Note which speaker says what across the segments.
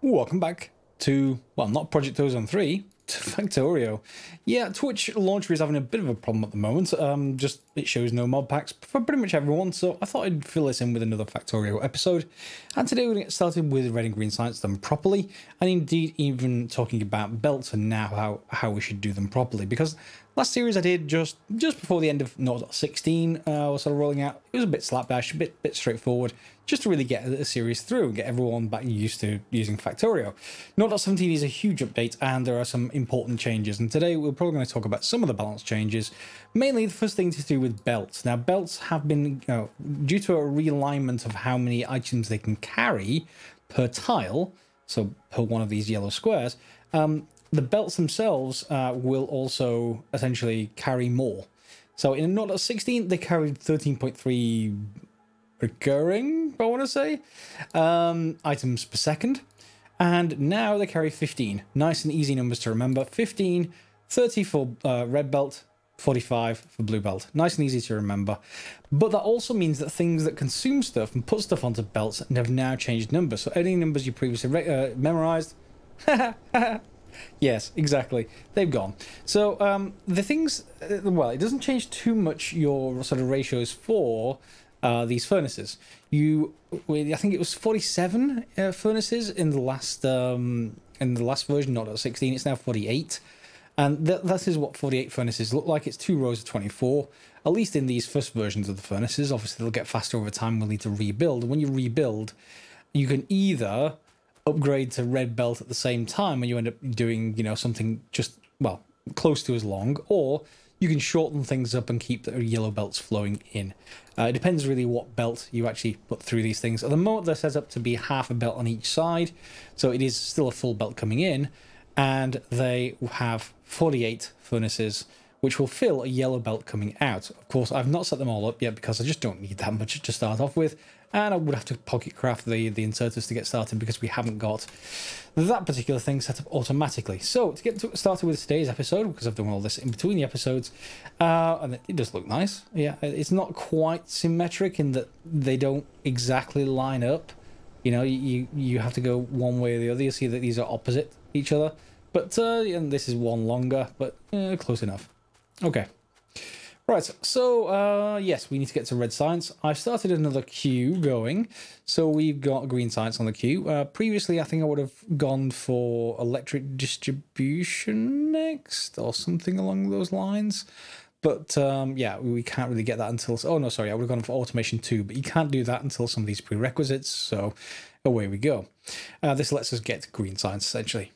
Speaker 1: Welcome back to, well, not Project Ozone 3, to Factorio. Yeah, Twitch launcher is having a bit of a problem at the moment. Just it shows no mod packs for pretty much everyone, so I thought I'd fill this in with another Factorio episode. And today we're going to get started with red and green science done properly, and indeed even talking about belts and now how we should do them properly. Because last series I did just before the end of 0.16, was sort of rolling out. It was a bit slapdash, a bit straightforward, just to really get the series through and get everyone back used to using Factorio. 0.17 is a huge update, and there are some important changes. And today we're probably going to talk about some of the balance changes. Mainly the first thing to do with belts. Now belts have been, due to a realignment of how many items they can carry per tile, so per one of these yellow squares, the belts themselves will also essentially carry more. So in 0.16 they carried 13.3 recurring, I want to say, items per second. And now they carry 15. Nice and easy numbers to remember. 15, 30 for red belt, 45 for blue belt. Nice and easy to remember. But that also means that things that consume stuff and put stuff onto belts have now changed numbers. So any numbers you previously memorized, yes, exactly, they've gone. So the things, well, it doesn't change too much your sort of ratios for these furnaces. I think it was 47 furnaces in the last version, not at 16. It's now 48, and that is what 48 furnaces look like. It's 2 rows of 24. At least in these first versions of the furnaces. Obviously, they'll get faster over time. We'll need to rebuild. When you rebuild, you can either upgrade to red belt at the same time, and you end up doing something just close to as long, or you can shorten things up and keep the yellow belts flowing in. It depends really what belt you actually put through these things. At the moment, they're set up to be half a belt on each side, so it is still a full belt coming in, and they have 48 furnaces, which will fill a yellow belt coming out. Of course, I've not set them all up yet because I just don't need that much to start off with, and I would have to pocket craft the inserters to get started because we haven't got that particular thing set up automatically. So to get started with today's episode, because I've done all this in between the episodes, and it does look nice. Yeah, it's not quite symmetric in that they don't exactly line up. You have to go one way or the other. You see that these are opposite each other, but and this is one longer, but close enough. Okay. Right, so yes, we need to get to red science. I've started another queue going, so we've got green science on the queue. Previously, I think I would have gone for electric distribution next, or something along those lines. But yeah, we can't really get that until... Oh, no, sorry, I would have gone for automation 2, but you can't do that until some of these prerequisites, so away we go. This lets us get to green science, essentially.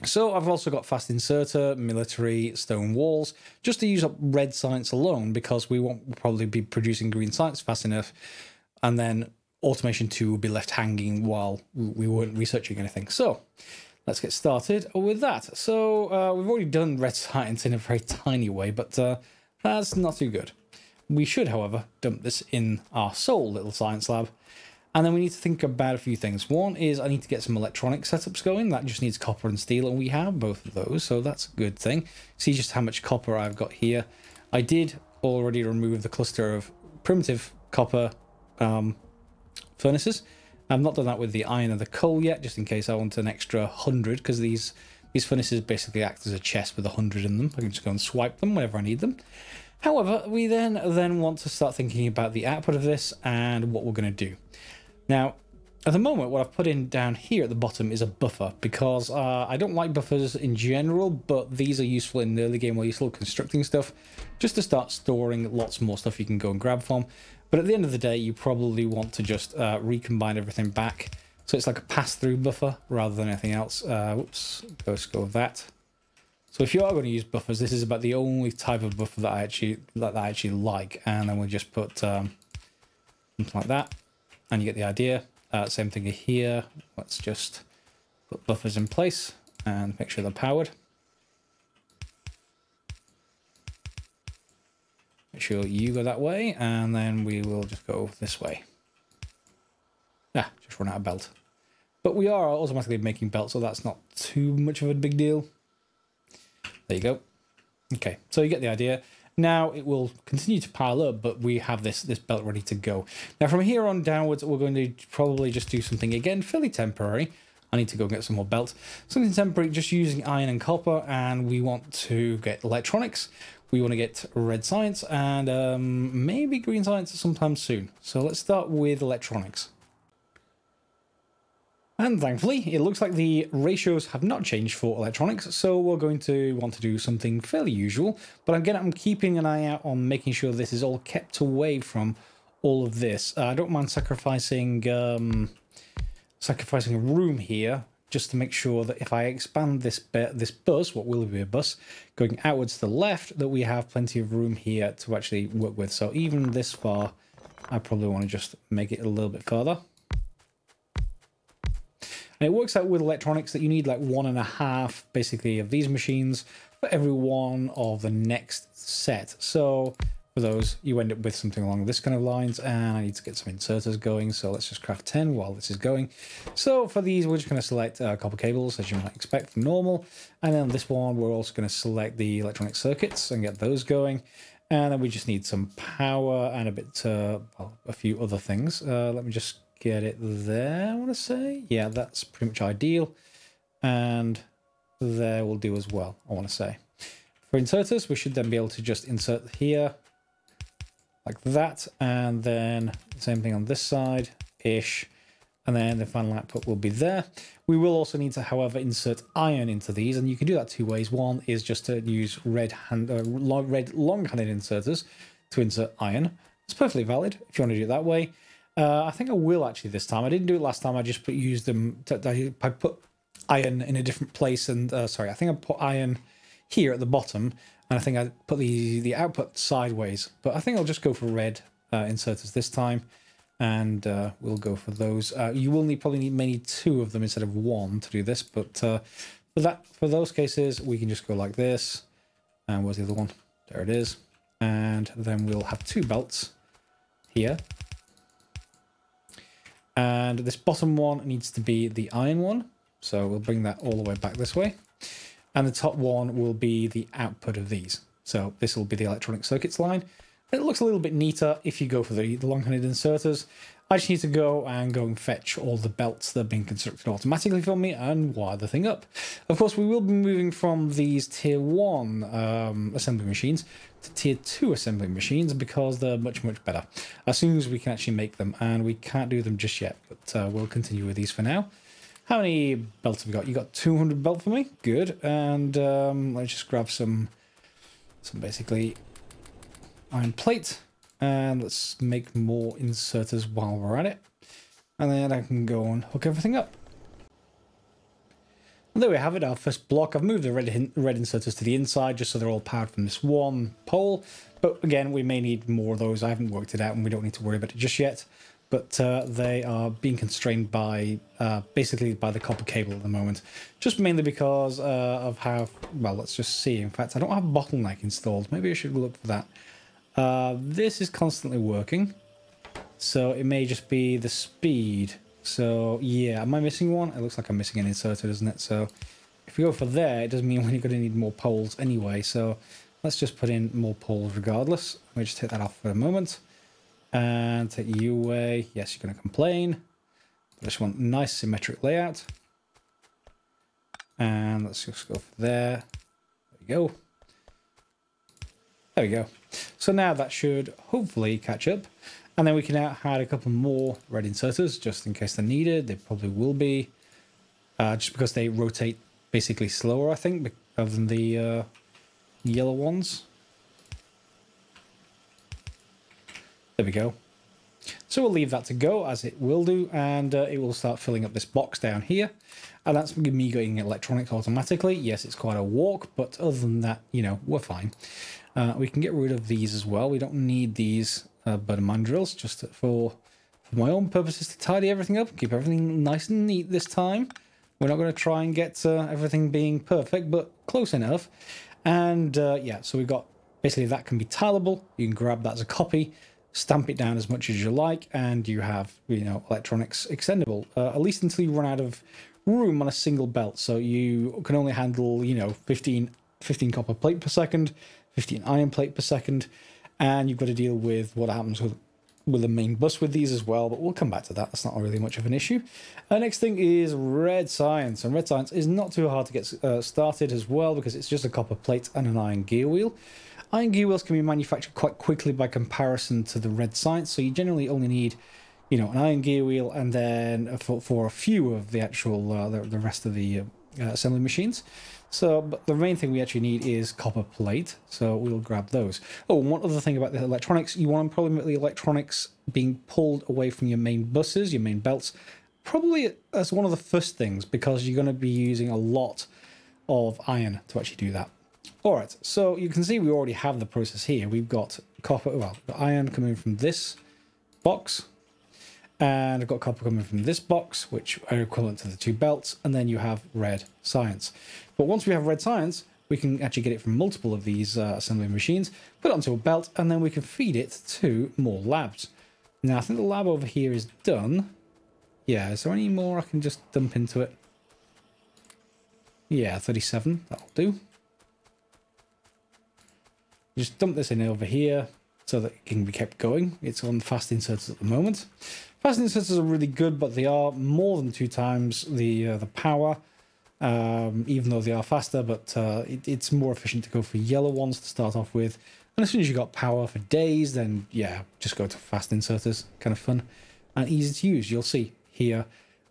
Speaker 1: So I've also got fast inserter, military, stone walls, just to use up red science alone, because we won't probably be producing green science fast enough, and then automation 2 will be left hanging while we weren't researching anything. So let's get started with that. So we've already done red science in a very tiny way, but that's not too good. We should, however, dump this in our sole little science lab. And then we need to think about a few things. One is I need to get some electronic setups going. That just needs copper and steel, and we have both of those, so that's a good thing. See just how much copper I've got here. I did already remove the cluster of primitive copper furnaces. I've not done that with the iron and the coal yet, just in case I want an extra 100, because these furnaces basically act as a chest with 100 in them. I can just go and swipe them whenever I need them. However, we then want to start thinking about the output of this and what we're going to do. Now, at the moment, what I've put in down here at the bottom is a buffer, because I don't like buffers in general, but these are useful in the early game while you're still constructing stuff, just to start storing lots more stuff you can go and grab from. But at the end of the day, you probably want to just recombine everything back, so it's like a pass-through buffer rather than anything else. Whoops, let's go with that. So if you are going to use buffers, this is about the only type of buffer that I actually like, and then we'll just put something like that. And you get the idea. Same thing here. Let's just put buffers in place and make sure they're powered. Make sure you go that way, and then we will just go this way. Just run out of belt. But we are automatically making belts, so that's not too much of a big deal. There you go. Okay, so you get the idea. Now it will continue to pile up, but we have this belt ready to go. Now from here on downwards, we're going to probably just do something again fairly temporary. I need to go get some more belts. Something temporary, just using iron and copper, and we want to get electronics. We want to get red science and maybe green science sometime soon. So let's start with electronics. And thankfully, it looks like the ratios have not changed for electronics, so we're going to want to do something fairly usual. But again, I'm keeping an eye out on making sure this is all kept away from all of this. I don't mind sacrificing a room here, just to make sure that if I expand this bus, what will be a bus, going outwards to the left, that we have plenty of room here to actually work with. So even this far, I probably want to just make it a little bit further. And it works out with electronics that you need like 1.5 basically of these machines for every one of the next set. So for those, you end up with something along this kind of lines, and I need to get some inserters going, so let's just craft 10 while this is going. So for these, we're just going to select copper cables, as you might expect from normal, and then this one, we're also going to select the electronic circuits and get those going, and then we just need some power and a bit, well, a few other things. Let me just get it there, I want to say. Yeah, that's pretty much ideal, and there will do as well, I want to say. For inserters, we should then be able to just insert here, like that, and then same thing on this side-ish, and then the final output will be there. We will also need to, however, insert iron into these, and you can do that two ways. One is just to use red long-handed inserters to insert iron. It's perfectly valid if you want to do it that way. I think I will actually this time. I didn't do it last time. I just used them. I put iron in a different place, and sorry, I think I put iron here at the bottom. And I think I put the output sideways, but I think I'll just go for red inserters this time, and we'll go for those. You will probably need 2 of them instead of 1 to do this, but for those cases, we can just go like this. And where's the other one? There it is. And then we'll have 2 belts here. And this bottom one needs to be the iron one, so we'll bring that all the way back this way. And the top one will be the output of these. So this will be the electronic circuits line. It looks a little bit neater if you go for the long-handed inserters. I just need to go and fetch all the belts that have been constructed automatically for me and wire the thing up. Of course, we will be moving from these tier 1 assembly machines to tier 2 assembly machines because they're much, much better as soon as we can actually make them. And we can't do them just yet, but we'll continue with these for now. How many belts have we got? You got 200 belt for me? Good. And let's just grab some basically iron plate. And let's make more inserters while we're at it. And then I can go and hook everything up. And there we have it, our first block. I've moved the red inserters to the inside just so they're all powered from this one pole. But again, we may need more of those. I haven't worked it out and we don't need to worry about it just yet. But they are being constrained by basically by the copper cable at the moment. Just mainly because of how, well, let's just see. In fact, I don't have a bottleneck installed. Maybe I should look for that. This is constantly working. So it may just be the speed. So yeah, am I missing one? It looks like I'm missing an inserter, doesn't it? So if we go for there, it doesn't mean we're going to need more poles anyway. So let's just put in more poles regardless. Let me just take that off for a moment. And take you away. Yes, you're going to complain. I just want nice symmetric layout. And let's just go for there. There we go. There we go. So now that should hopefully catch up. And then we can now add a couple more red inserters just in case they're needed. They probably will be. Just because they rotate basically slower, I think, other than the yellow ones. There we go. So we'll leave that to go as it will do, and it will start filling up this box down here. And that's me getting electronics automatically. Yes, it's quite a walk, but other than that, you know, we're fine. We can get rid of these as well. We don't need these butter mine drills, just for my own purposes to tidy everything up, keep everything nice and neat this time. We're not going to try and get everything being perfect, but close enough. And yeah, so we've got basically that can be tileable. You can grab that as a copy, stamp it down as much as you like, and you have, you know, electronics extendable, at least until you run out of room on a single belt. So you can only handle, you know, 15 copper plate per second, 15 iron plate per second, and you've got to deal with what happens with with a main bus with these as well, but we'll come back to that. That's not really much of an issue. Next thing is red science, and red science is not too hard to get started as well, because it's just a copper plate and an iron gear wheel. Iron gear wheels can be manufactured quite quickly by comparison to the red science, so you generally only need, you know, an iron gear wheel, and then for a few of the actual the rest of the assembly machines. So, but the main thing we actually need is copper plate, so we'll grab those. Oh, and one other thing about the electronics, you want to probably make the electronics being pulled away from your main buses, your main belts, probably as one of the first things, because you're going to be using a lot of iron to actually do that. All right, so you can see we already have the process here. We've got copper, well, the iron coming from this box, and I've got copper coming from this box, which are equivalent to the two belts, and then you have red science. But once we have red science, we can actually get it from multiple of these assembly machines, put it onto a belt, and then we can feed it to more labs. Now, I think the lab over here is done. Yeah, is there any more I can just dump into it? Yeah, 37, that'll do. Just dump this in over here so that it can be kept going. It's on fast inserters at the moment. Fast inserters are really good, but they are more than 2 times the power, even though they are faster, but it's more efficient to go for yellow ones to start off with. And as soon as you've got power for days, then yeah, just go to fast inserters. Kind of fun and easy to use. You'll see here,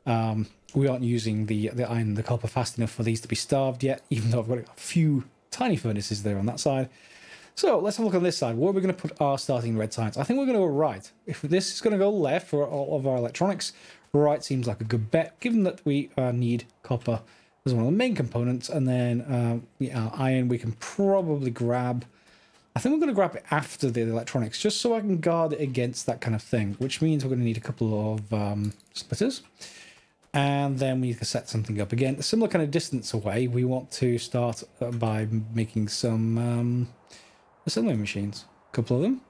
Speaker 1: we aren't using the iron and the copper fast enough for these to be starved yet, even though I've got a few tiny furnaces there on that side. So let's have a look on this side. Where are we going to put our starting red science? I think we're going to go right. If this is going to go left for all of our electronics, right seems like a good bet, given that we need copper as one of the main components, and then iron we can probably grab. I think we're going to grab it after the electronics, just so I can guard it against that kind of thing, which means we're going to need a couple of splitters. And then we can set something up again. A similar kind of distance away, we want to start by making some assembly machines, a couple of them.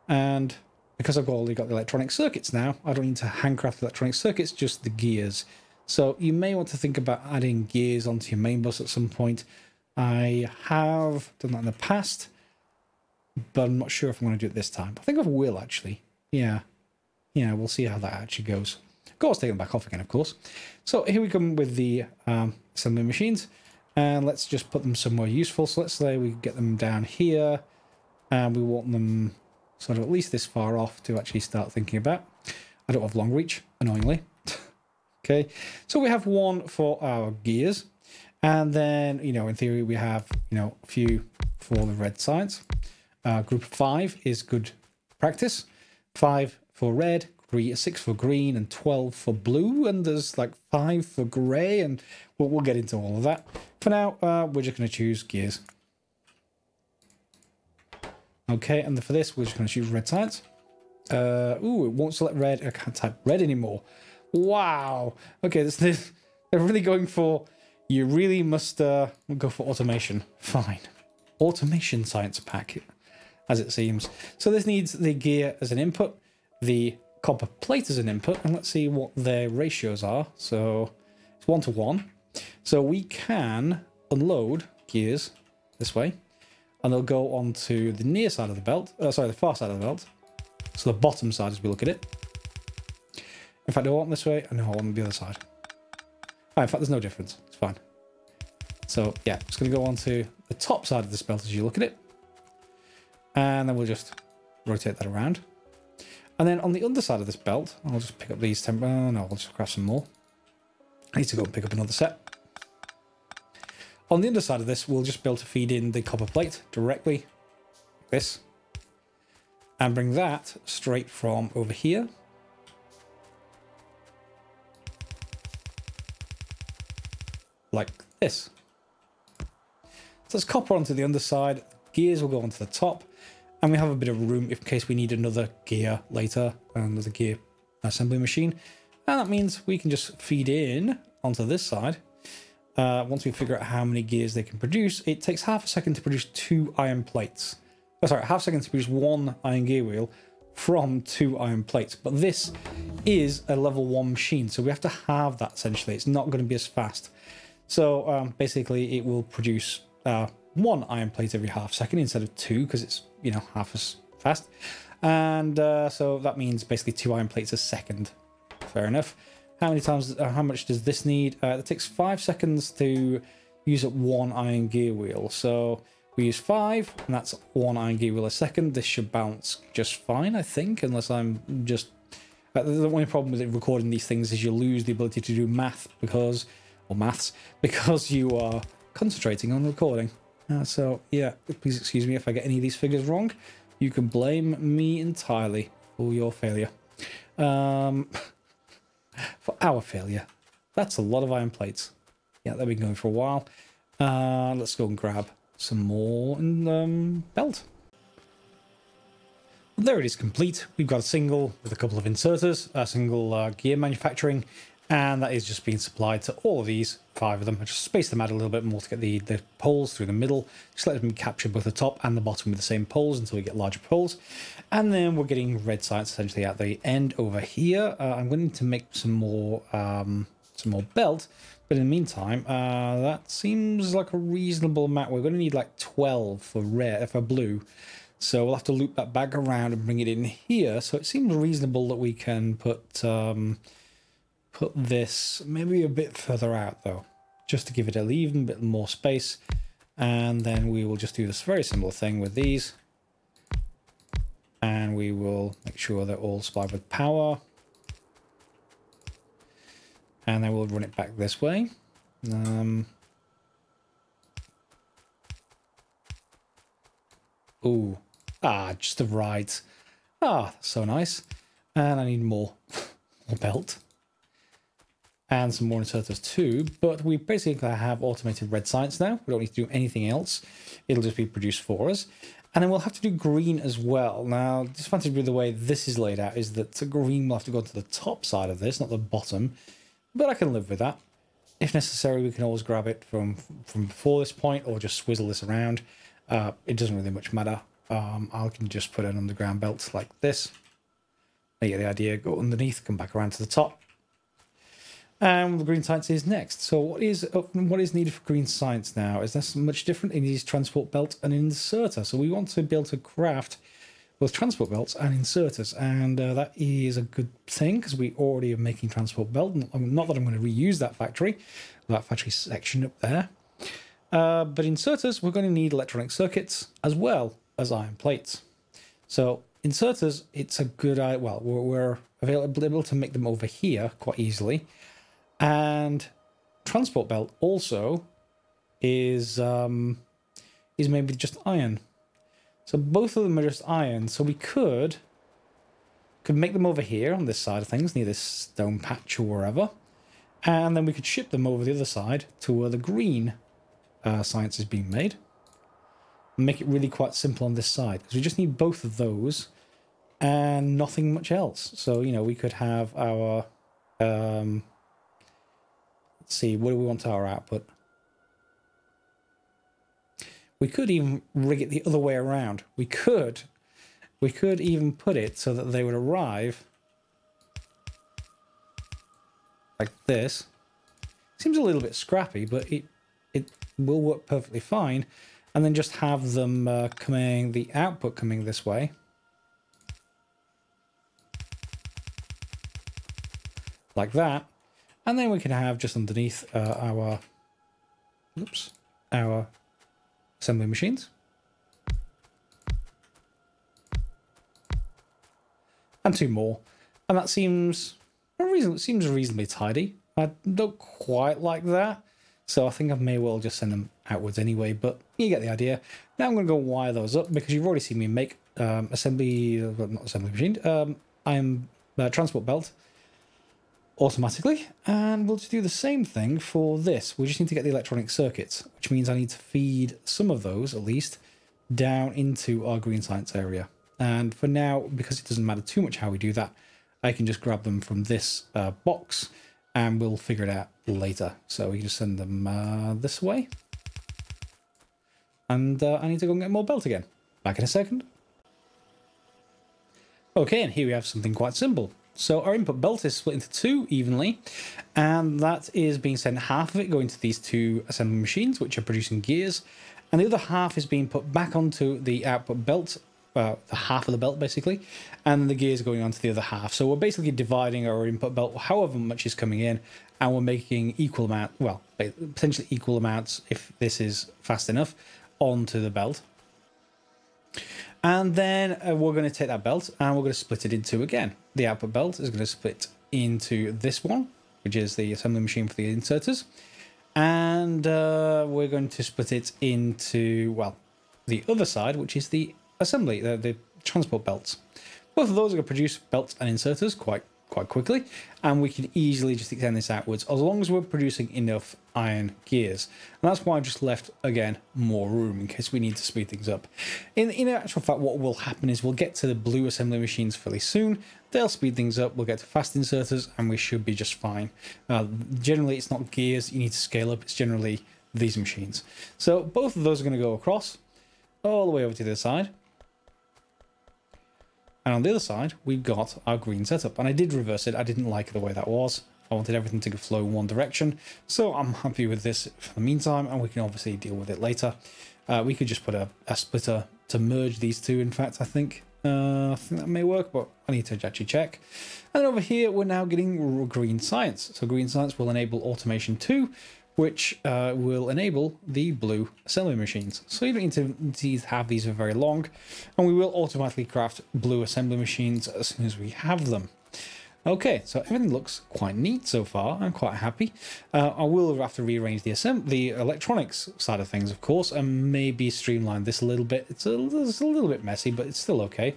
Speaker 1: And because I've already got the electronic circuits now, I don't need to handcraft electronic circuits, just the gears. So you may want to think about adding gears onto your main bus at some point. I have done that in the past, but I'm not sure if I'm going to do it this time. I think I will, actually. Yeah, we'll see how that actually goes. Of course, take them back off again, of course. So here we come with the assembly machines, and let's just put them somewhere useful. So let's say we get them down here, and we want them sort of at least this far off to actually start thinking about. I don't have long reach, annoyingly. Okay, so we have one for our gears, and then, you know, in theory, we have, you know, a few for the red science. Group 5 is good practice. 5 for red, 6 for green, and 12 for blue, and there's like 5 for grey, and we'll get into all of that. For now, we're just going to choose gears. Okay, and for this, we're just going to choose red science. Ooh, it won't select red. I can't type red anymore. Wow. Okay, they're really going for, you really must go for automation. Fine. Automation science pack, as it seems. So this needs the gear as an input, the copper plate as an input, and let's see what their ratios are. So it's 1 to 1. So we can unload gears this way, and they'll go onto the near side of the belt, sorry, the far side of the belt. So the bottom side as we look at it. In fact, I want this way, and I want the other side. Oh, in fact, there's no difference. It's fine. So yeah, it's going to go onto the top side of this belt as you look at it. And then we'll just rotate that around. And then on the underside of this belt, I'll just pick up these no, I'll just grab some more. I need to go and pick up another set. On the underside of this, we'll just be able to feed in the copper plate directly, like this, and bring that straight from over here. Like this. So there's copper onto the underside, gears will go onto the top, and we have a bit of room in case we need another gear later, another gear assembly machine. And that means we can just feed in onto this side. Once we figure out how many gears they can produce, it takes half a second to produce 2 iron plates. Oh, sorry, half a second to produce 1 iron gear wheel from 2 iron plates. But this is a level 1 machine, so we have to have that essentially. It's not going to be as fast. So basically it will produce 1 iron plate every half second instead of 2, because it's, you know, half as fast. And so that means basically 2 iron plates a second. Fair enough. How many times? How much does this need? It takes 5 seconds to use up 1 iron gear wheel. So we use 5, and that's 1 iron gear wheel a second. This should bounce just fine, I think, unless I'm just... the only problem with recording these things is you lose the ability to do maths because you are concentrating on recording. So yeah, please excuse me if I get any of these figures wrong. You can blame me entirely for your failure. For our failure. That's a lot of iron plates. Yeah, they've been going for a while. Let's go and grab some more belt. There it is, complete. We've got a single with a couple of inserters, a single gear manufacturing, and that is just being supplied to all of these, 5 of them. I just spaced them out a little bit more to get the poles through the middle. Just let them capture both the top and the bottom with the same poles until we get larger poles. And then we're getting red sights essentially at the end over here. I'm going to make some more belt, but in the meantime, that seems like a reasonable amount. We're going to need like 12 for blue. So we'll have to loop that back around and bring it in here. So it seems reasonable that we can put this maybe a bit further out though, just to give it a even bit more space. And then we will just do this very similar thing with these. And we will make sure they're all supplied with power. And then we'll run it back this way. Ooh. Just the right. That's so nice. And I need more belt. And some more inserters too. But we basically have automated red sights now. We don't need to do anything else. It'll just be produced for us. And then we'll have to do green as well. Now, the disadvantage with the way this is laid out is that green will have to go to the top side of this, not the bottom. But I can live with that. If necessary, we can always grab it from before this point or just swizzle this around. It doesn't really much matter. I can just put an underground belt like this. You get the idea. Go underneath, come back around to the top. And the green sights is next. So what is needed for green sights now? Is this much different? It needs transport belt and inserter. So we want to be able to craft both transport belts and inserters, and that is a good thing because we already are making transport belt. Not that I'm going to reuse that factory section up there. But inserters, we're going to need electronic circuits as well as iron plates. So inserters, it's a good idea. Well, we're able to make them over here quite easily. And transport belt also is maybe just iron. So both of them are just iron. So we could make them over here on this side of things, near this stone patch or wherever. And then we could ship them over the other side to where the green science is being made. And make it really quite simple on this side. Because we just need both of those and nothing much else. So, you know, we could have our... let's see, what do we want our output? We could even rig it the other way around. We could even put it so that they would arrive like this. Seems a little bit scrappy, but it will work perfectly fine. And then just have them the output coming this way. Like that. And then we can have just underneath our assembly machines. And 2 more. And that seems reasonably tidy. I don't quite like that. So I think I may well just send them outwards anyway, but you get the idea. Now I'm going to go wire those up because you've already seen me make not assembly machine, transport belt automatically, and we'll just do the same thing for this. We just need to get the electronic circuits, which means I need to feed some of those at least down into our green science area. And for now, because it doesn't matter too much how we do that, I can just grab them from this box and we'll figure it out later. So we can just send them this way. And I need to go and get more belt again. Back in a second. Okay, and here we have something quite simple. So our input belt is split into 2 evenly, and that is being sent half of it going to these 2 assembly machines, which are producing gears, and the other half is being put back onto the output belt the half of the belt basically, and the gears going on to the other half. So we're basically dividing our input belt, however much is coming in, and we're making equal amount, well, potentially equal amounts if this is fast enough, onto the belt. And then we're going to take that belt and we're going to split it in two again. The output belt is going to split into this one, which is the assembly machine for the inserters. And we're going to split it into, well, the other side, which is the assembly, the transport belts. Both of those are going to produce belts and inserters quite quickly, and we can easily just extend this outwards as long as we're producing enough iron gears. And that's why I've just left, again, more room in case we need to speed things up. In actual fact, what will happen is we'll get to the blue assembly machines fairly soon. They'll speed things up, we'll get to fast inserters, and we should be just fine. Generally, it's not gears you need to scale up, it's generally these machines. So both of those are going to go across all the way over to the other side. And on the other side, we've got our green setup. And I did reverse it. I didn't like the way that was. I wanted everything to flow in one direction. So I'm happy with this for the meantime, and we can obviously deal with it later. We could just put a splitter to merge these two, in fact, I think. That may work, but I need to actually check. And then over here, we're now getting green science. So green science will enable automation 2, which will enable the blue assembly machines. So you don't need to have these for very long, and we will automatically craft blue assembly machines as soon as we have them. Okay, so everything looks quite neat so far. I'm quite happy. I will have to rearrange the electronics side of things, of course, and maybe streamline this a little bit. It's a little bit messy, but it's still okay.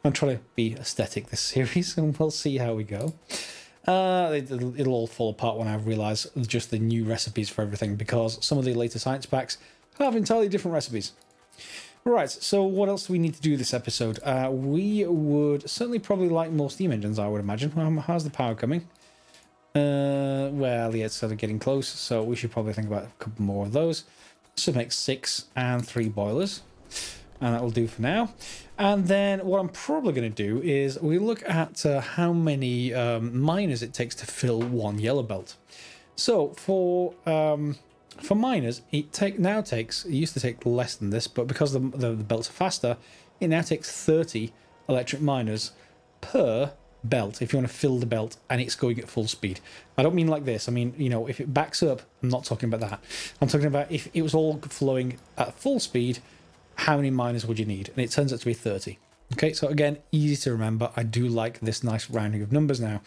Speaker 1: I'm trying to be aesthetic this series, and we'll see how we go. It'll all fall apart when I realise just the new recipes for everything, because some of the later science packs have entirely different recipes. Right, so what else do we need to do this episode? We would certainly probably like more steam engines, I would imagine. How's the power coming? Well, yeah, it's sort of getting close, so we should probably think about a couple more of those. So make 6 and 3 boilers. And that will do for now. And then what I'm probably going to do is we look at how many miners it takes to fill one yellow belt. So for miners, it used to take less than this, but because the belts are faster, it now takes 30 electric miners per belt if you want to fill the belt and it's going at full speed. I don't mean like this. I mean, you know, if it backs up, I'm not talking about that. I'm talking about if it was all flowing at full speed, how many miners would you need? And it turns out to be 30. Okay, so again, easy to remember. I do like this nice rounding of numbers now.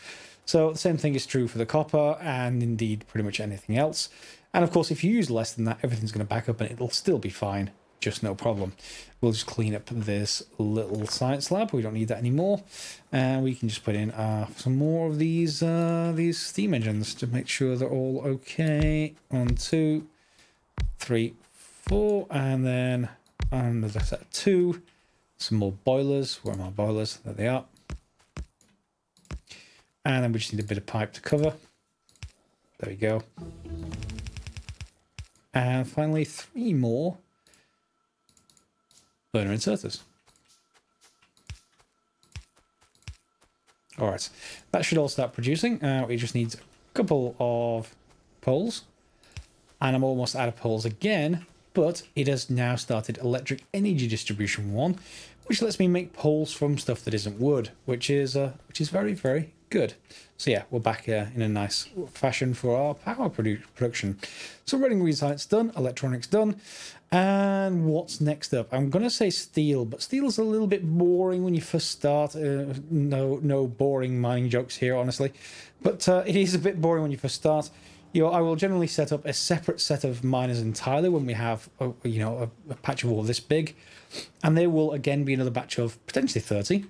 Speaker 1: So the same thing is true for the copper and indeed pretty much anything else. And of course, if you use less than that, everything's going to back up and it'll still be fine. Just no problem. We'll just clean up this little science lab. We don't need that anymore. And we can just put in some more of these steam engines to make sure they're all okay. 1, 2, 3, 4, and then another set of 2. Some more boilers. Where are my boilers? There they are. And then we just need a bit of pipe to cover. There we go. And finally, 3 more burner inserters. All right, that should all start producing. It just needs a couple of poles. And I'm almost out of poles again, but it has now started electric energy distribution 1, which lets me make poles from stuff that isn't wood, which is very, very good. So yeah, we're back in a nice fashion for our power production. So running green science done, electronics done, and what's next up? I'm gonna say steel, but steel's a little bit boring when you first start. No boring mining jokes here, honestly, but it is a bit boring when you first start. You know, I will generally set up a separate set of miners entirely when we have a patch of ore this big, and there will again be another batch of potentially 30.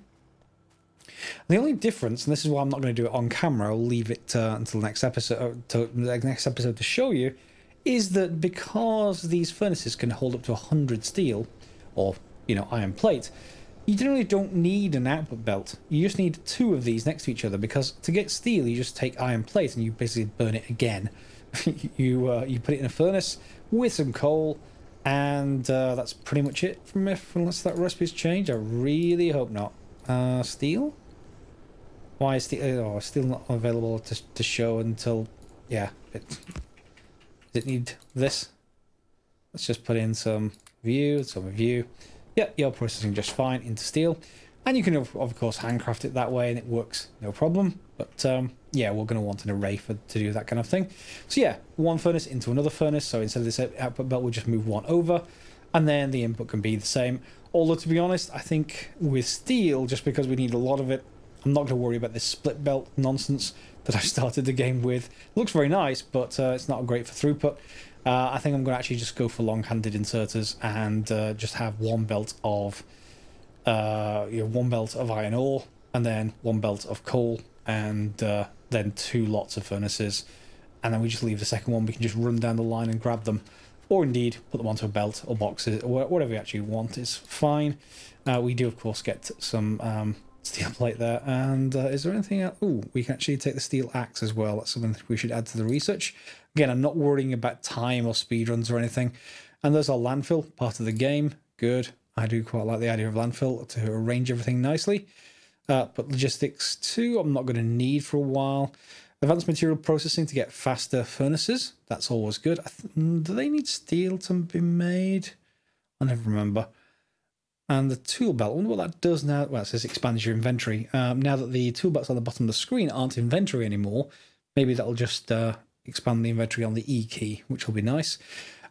Speaker 1: The only difference, and this is why I'm not going to do it on camera, I'll leave it until the next episode to show you, is that because these furnaces can hold up to 100 steel, or iron plate, you generally don't need an output belt. You just need 2 of these next to each other, because to get steel, you just take iron plate and you basically burn it again. you put it in a furnace with some coal, and that's pretty much it from unless that recipe's changed. I really hope not. Steel? Why is steel not available to show until... Yeah, does it need this? Let's just put in some view. yeah, you're processing just fine into steel. And you can, of course, handcraft it that way, and it works no problem. But yeah, we're going to want an array to do that kind of thing. So yeah, one furnace into another furnace. So instead of this output belt, we'll just move one over, and then the input can be the same. Although, to be honest, I think with steel, just because we need a lot of it, I'm not going to worry about this split belt nonsense that I started the game with. It looks very nice, but it's not great for throughput. I think I'm going to actually just go for long-handed inserters and just have one belt of one belt of iron ore, and then one belt of coal, and then 2 lots of furnaces, and then we just leave the second one. We can just run down the line and grab them, or indeed put them onto a belt or boxes, or whatever we actually want is fine. We do of course get some steel plate there, and is there anything else? Oh, we can actually take the steel axe as well. That's something we should add to the research. Again, I'm not worrying about time or speed runs or anything. And there's our landfill, part of the game. Good. I do quite like the idea of landfill to arrange everything nicely. But logistics too, I'm not going to need for a while. Advanced material processing to get faster furnaces. That's always good. Do they need steel to be made? I never remember. And the tool belt, I wonder what that does now. Well, it says expands your inventory. Now that the tool belts on the bottom of the screen aren't inventory anymore, maybe that'll just expand the inventory on the E key, which will be nice.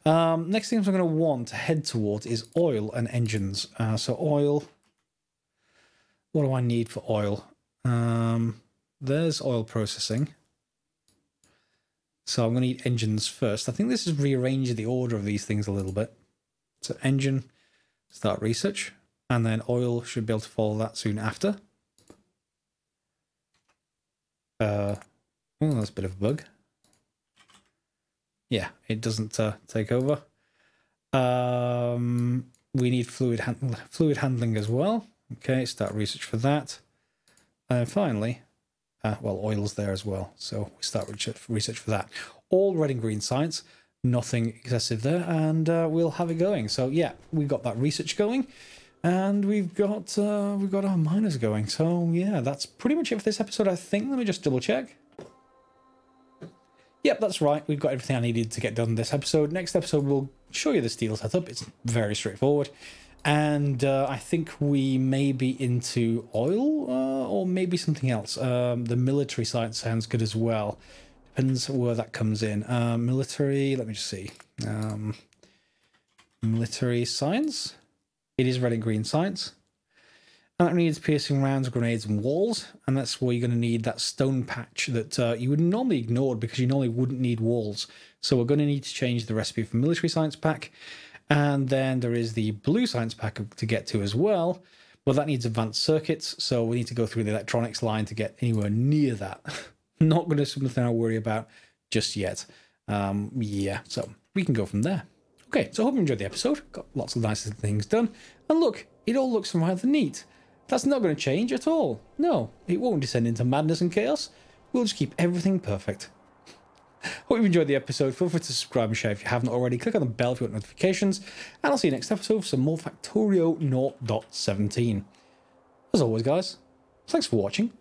Speaker 1: Next things I'm going to want to head towards is oil and engines. So oil, what do I need for oil? There's oil processing. So I'm going to need engines first. I think this is rearranging the order of these things a little bit. So engine, start research, and then oil should be able to follow that soon after. Oh, that's a bit of a bug. Yeah, it doesn't take over. We need fluid handling as well. Okay, start research for that. And finally, well, oil's there as well, so we start research for that. All red and green science, nothing excessive there, and we'll have it going. So yeah, we got that research going, and we've got our miners going. So yeah, that's pretty much it for this episode, I think. Let me just double check. Yep, that's right. We've got everything I needed to get done this episode. Next episode, we'll show you the steel setup. It's very straightforward. And I think we may be into oil or maybe something else. The military science sounds good as well. Depends where that comes in. Military, let me just see. Military science. It is red and green science. And that needs piercing rounds, grenades, and walls. And that's where you're going to need that stone patch that you would normally ignore because you normally wouldn't need walls. So we're going to need to change the recipe for military science pack. And then there is the blue science pack to get to as well. Well, that needs advanced circuits. So we need to go through the electronics line to get anywhere near that. Not going to be something I worry about just yet. Yeah, so we can go from there. Okay, so I hope you enjoyed the episode. Got lots of nice things done. And look, it all looks rather neat. That's not going to change at all. No, it won't descend into madness and chaos. We'll just keep everything perfect. Hope you enjoyed the episode. Feel free to subscribe and share if you haven't already. Click on the bell if you want notifications. And I'll see you next episode for some more Factorio 0.17. As always, guys, thanks for watching.